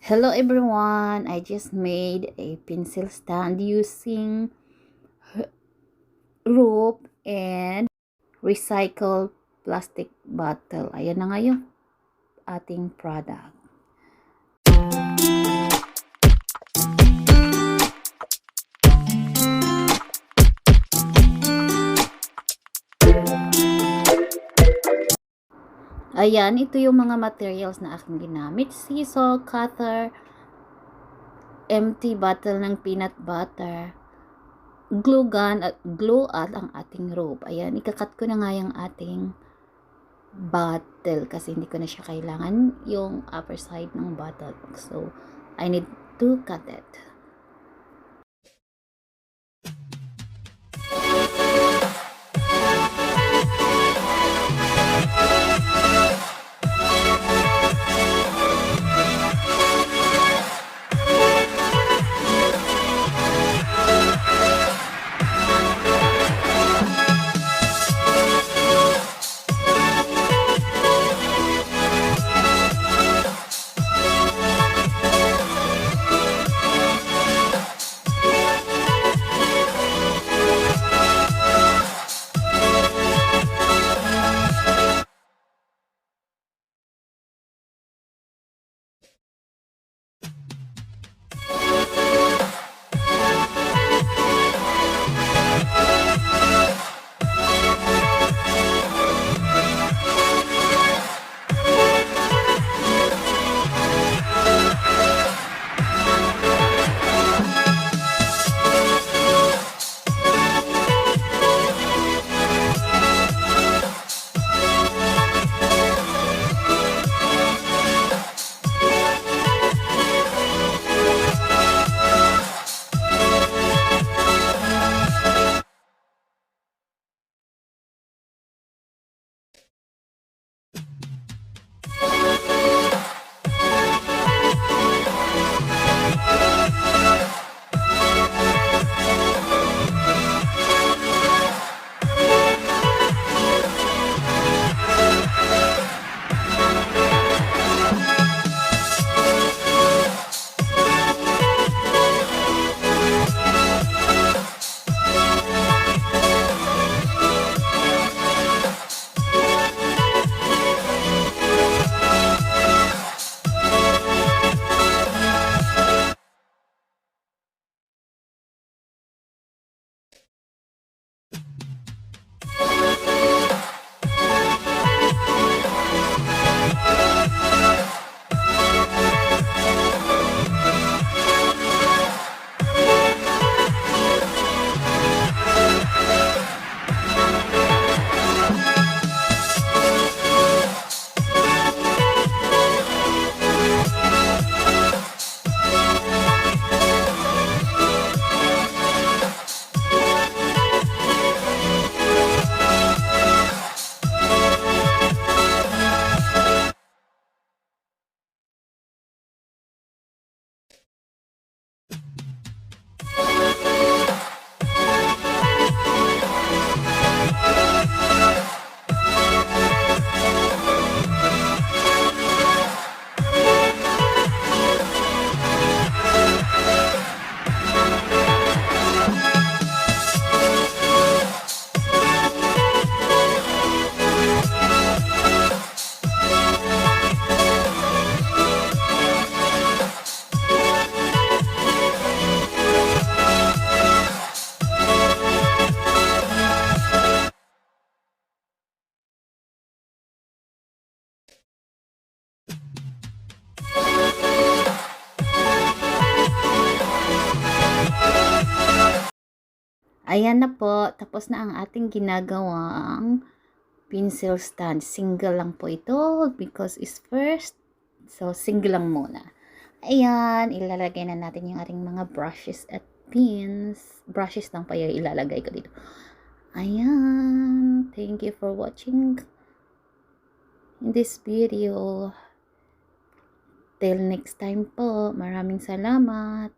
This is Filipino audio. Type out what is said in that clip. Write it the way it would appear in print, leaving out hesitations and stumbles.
Hello everyone! I just made a pencil stand using rope and recycled plastic bottle. Ayan na nga yung ating product. Ayan, ito yung mga materials na aking ginamit. Scissor, cutter, empty bottle ng peanut butter, glue gun at ang ating rope. Ayan, ikakat ko na nga yung ating bottle kasi hindi ko na siya kailangan yung upper side ng bottle. So, I need to cut it. Ayan na po, tapos na ang ating ginagawang pencil stand. Single lang po ito because is first. So, single lang muna. Ayan, ilalagay na natin yung ating mga brushes at pins. Brushes lang pa yung ilalagay ko dito. Ayan, thank you for watching in this video. Till next time po, maraming salamat.